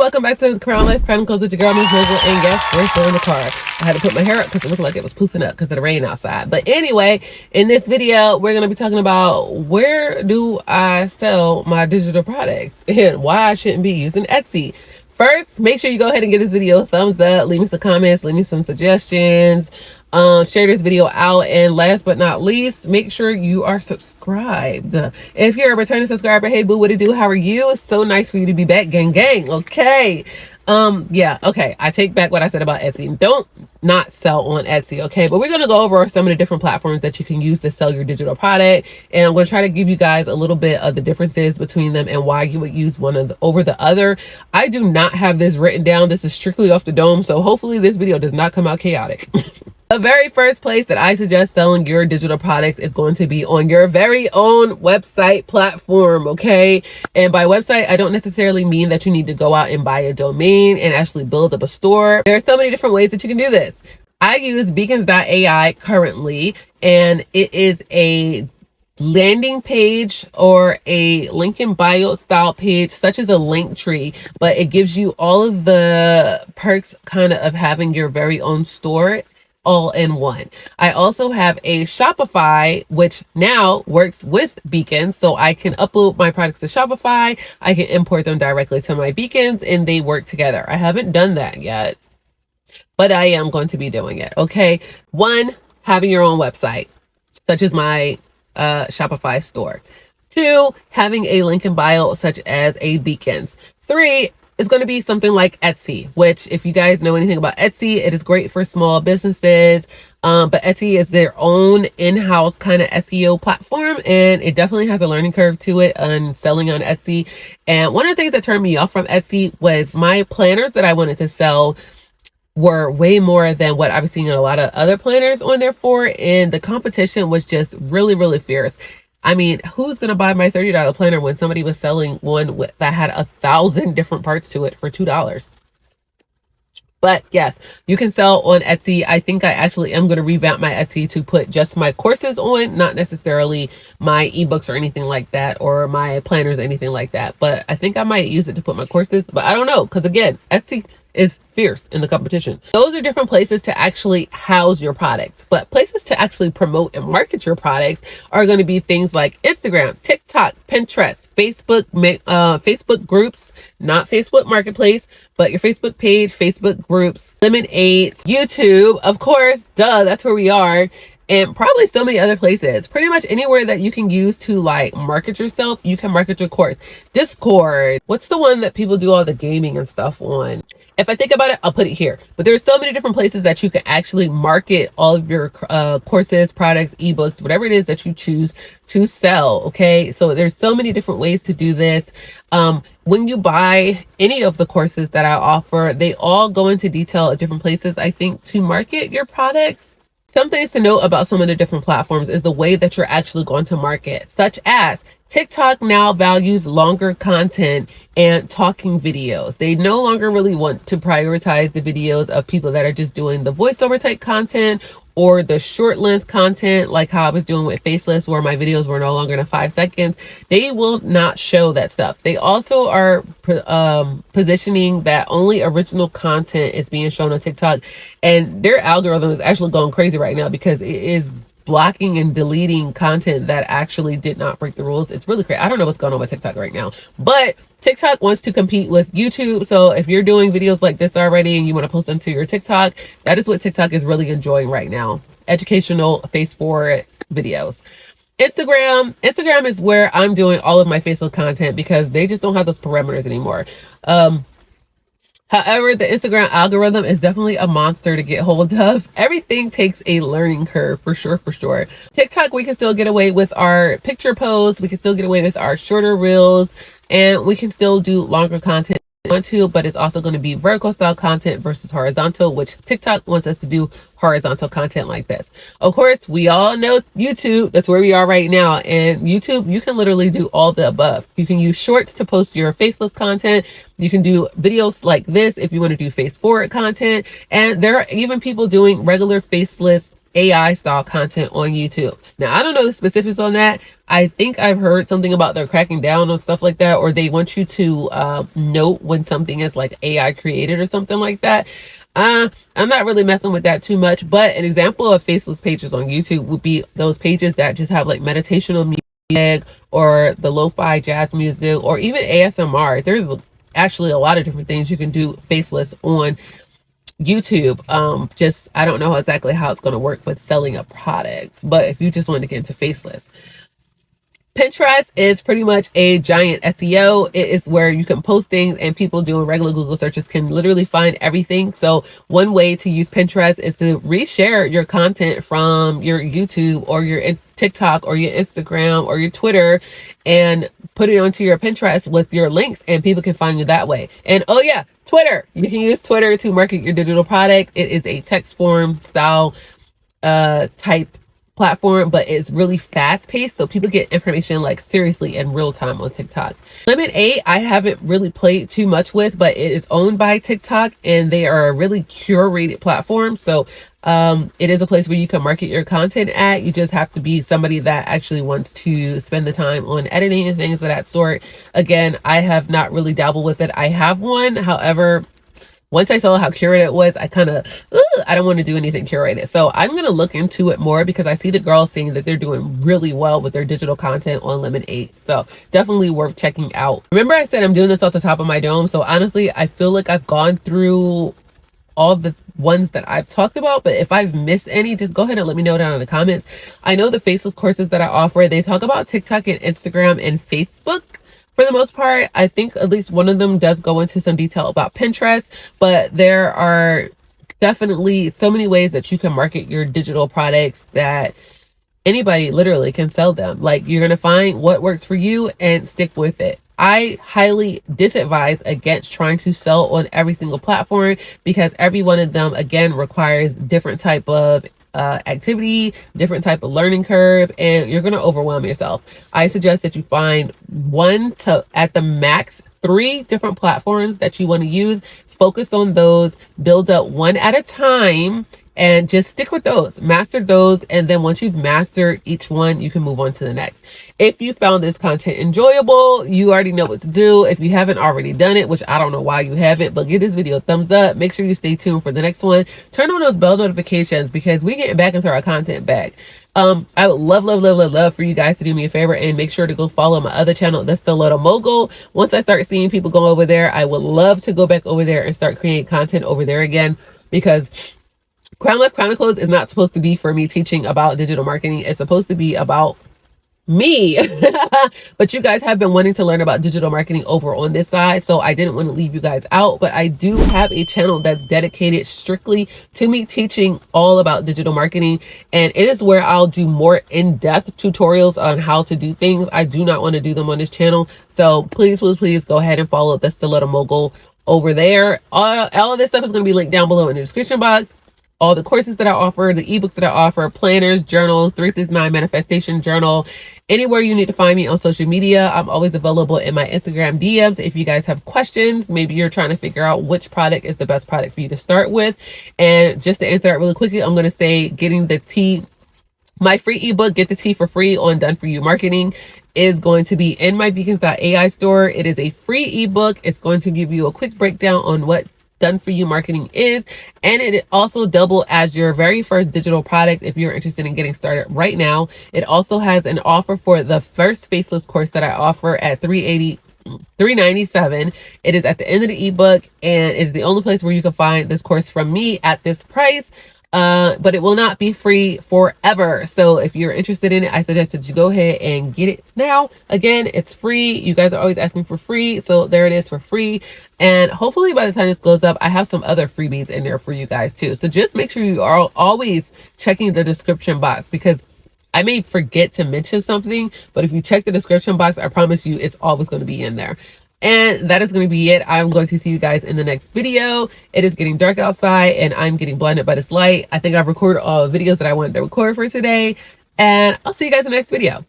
welcome back to the Crown Life Chronicles with your girl, Miss Mogul. And yes, we're still in the car. I had to put my hair up because it looked like it was poofing up because of the rain outside. But anyway, in this video, we're going to be talking about where do I sell my digital products and why I shouldn't be using Etsy. First, make sure you go ahead and give this video a thumbs up, leave me some comments, leave me some suggestions, share this video out, and last but not least, make sure you are subscribed. If you're a returning subscriber, hey boo, what it do? How are you? It's so nice for you to be back, gang gang. Okay. Yeah, okay, I take back what I said about Etsy. Don't not sell on Etsy, okay? But we're gonna go over some of the different platforms that you can use to sell your digital product, and I'm gonna try to give you guys a little bit of the differences between them and why you would use one over the other. I do not have this written down. This is strictly off the dome, so hopefully this video does not come out chaotic. The very first place that I suggest selling your digital products is going to be on your very own website platform, okay? And by website, I don't necessarily mean that you need to go out and buy a domain and actually build up a store. There are so many different ways that you can do this. I use beacons.ai currently, and it is a landing page or a link in bio style page, such as a link tree, but it gives you all of the perks kind of having your very own store all in one. I also have a Shopify, which now works with beacons, so I can upload my products to Shopify. I can import them directly to my beacons and they work together. I haven't done that yet, but I am going to be doing it. Okay. One, having your own website, such as my Shopify store. Two, having a link in bio, such as a beacons. Three, it's going to be something like Etsy, which if you guys know anything about Etsy, it is great for small businesses. But Etsy is their own in-house kind of SEO platform, and it definitely has a learning curve to it on selling on Etsy. And one of the things that turned me off from Etsy was my planners that I wanted to sell were way more than what I was seeing in a lot of other planners on there for, and the competition was just really, really fierce. I mean, who's going to buy my $30 planner when somebody was selling one that had 1,000 different parts to it for $2? But yes, you can sell on Etsy. I think I actually am going to revamp my Etsy to put just my courses on, not necessarily my ebooks or anything like that, or my planners, anything like that. But I think I might use it to put my courses, but I don't know. Because again, Etsy is fierce in the competition. Those are different places to actually house your products, but places to actually promote and market your products are going to be things like Instagram, TikTok, Pinterest, Facebook, Facebook groups, not Facebook Marketplace, but your Facebook page, Facebook groups, Lemonade, YouTube, of course, duh, that's where we are. And probably so many other places. Pretty much anywhere that you can use to like market yourself, you can market your course. Discord, what's the one that people do all the gaming and stuff on? If I think about it, I'll put it here. But there's so many different places that you can actually market all of your courses, products, ebooks, whatever it is that you choose to sell. Okay, so there's so many different ways to do this. When you buy any of the courses that I offer, they all go into detail at different places, I think, to market your products. Some things to note about some of the different platforms is the way that you're actually going to market, such as TikTok now values longer content and talking videos. They no longer really want to prioritize the videos of people that are just doing the voiceover type content or the short length content, like how I was doing with Faceless, where my videos were no longer than 5 seconds. They will not show that stuff. They also are positioning that only original content is being shown on TikTok, and their algorithm is actually going crazy right now because it is blocking and deleting content that actually did not break the rules. It's really crazy. I don't know what's going on with TikTok right now, but TikTok wants to compete with YouTube. So if you're doing videos like this already and you want to post them to your TikTok, that is what TikTok is really enjoying right now. Educational, face forward videos. Instagram is where I'm doing all of my facial content because they just don't have those parameters anymore. However, the Instagram algorithm is definitely a monster to get hold of. Everything takes a learning curve, for sure, for sure. TikTok, we can still get away with our picture posts. We can still get away with our shorter reels, and we can still do longer content if we want to, but it's also going to be vertical style content versus horizontal, which TikTok wants us to do horizontal content like this. Of course, we all know YouTube. That's where we are right now. And YouTube, you can literally do all the above. You can use shorts to post your faceless content. You can do videos like this if you want to do face forward content. And there are even people doing regular faceless AI style content on YouTube. Now, I don't know the specifics on that. I think I've heard something about they're cracking down on stuff like that, or they want you to note when something is like AI created or something like that. I'm not really messing with that too much, but an example of faceless pages on YouTube would be those pages that just have like meditational music or the lo-fi jazz music or even ASMR. There's actually a lot of different things you can do faceless on YouTube. Just I don't know exactly how it's going to work with selling a product, but if you just want to get into faceless, Pinterest is pretty much a giant SEO. It is where you can post things and people doing regular Google searches can literally find everything. So one way to use Pinterest is to reshare your content from your YouTube or your TikTok or your Instagram or your Twitter and put it onto your Pinterest with your links, and people can find you that way. And oh yeah, Twitter. You can use Twitter to market your digital product. It is a text form style type platform, but it's really fast paced, so people get information like seriously in real time on TikTok. LemonAid I haven't really played too much with, but it is owned by TikTok and they are a really curated platform. So it is a place where you can market your content at. You just have to be somebody that actually wants to spend the time on editing and things of that sort. Again, I have not really dabbled with it. I have one, however, once I saw how curated it was, I kind of, I don't want to do anything curated. So I'm going to look into it more because I see the girls saying that they're doing really well with their digital content on LemonAid. So definitely worth checking out. Remember I said I'm doing this off the top of my dome. So honestly, I feel like I've gone through all the ones that I've talked about, but if I've missed any, just go ahead and let me know down in the comments. I know the faceless courses that I offer, they talk about TikTok and Instagram and Facebook. For the most part, I think at least one of them does go into some detail about Pinterest, but there are definitely so many ways that you can market your digital products that anybody literally can sell them. Like, you're going to find what works for you and stick with it. I highly disadvise against trying to sell on every single platform because every one of them, again, requires different type of activity, different type of learning curve, and you're going to overwhelm yourself. I suggest that you find 1 to at the max 3 different platforms that you want to use. Focus on those, build up one at a time, and just stick with those, master those, and then once you've mastered each one, you can move on to the next. If you found this content enjoyable, you already know what to do. If you haven't already done it, which I don't know why you haven't, but give this video a thumbs up. Make sure you stay tuned for the next one. Turn on those bell notifications because we're getting back into our content bag. I would love for you guys to do me a favor and make sure to go follow my other channel, the Stiletto Mogul. Once I start seeing people go over there, I would love to go back over there and start creating content over there again, because Crown Life Chronicles is not supposed to be for me teaching about digital marketing. It's supposed to be about me. But you guys have been wanting to learn about digital marketing over on this side, so I didn't want to leave you guys out. But I do have a channel that's dedicated strictly to me teaching all about digital marketing, and it is where I'll do more in-depth tutorials on how to do things. I do not want to do them on this channel, so please go ahead and follow the Stiletto Mogul over there. All of this stuff is going to be linked down below in the description box. All the courses that I offer, the ebooks that I offer, planners, journals, 369 manifestation journal, anywhere you need to find me on social media. I'm always available in my Instagram DMs. If you guys have questions, maybe you're trying to figure out which product is the best product for you to start with. And just to answer that really quickly, I'm going to say getting the tea, my free ebook, Get the Tea for Free on Done For You Marketing, is going to be in my beacons.ai store. It is a free ebook. It's going to give you a quick breakdown on what Done For You marketing is, and it also double as your very first digital product if you're interested in getting started right now. It also has an offer for the first faceless course that I offer at $397. It is at the end of the ebook, and it is the only place where you can find this course from me at this price. But it will not be free forever. So if you're interested in it, I suggest that you go ahead and get it now. Again, it's free. You guys are always asking for free, so there it is for free. And hopefully by the time this goes up, I have some other freebies in there for you guys too. So just make sure you are always checking the description box, because I may forget to mention something, but if you check the description box, I promise you it's always going to be in there. And that is going to be it. I'm going to see you guys in the next video. It is getting dark outside and I'm getting blinded by this light. I think I've recorded all the videos that I wanted to record for today, and I'll see you guys in the next video.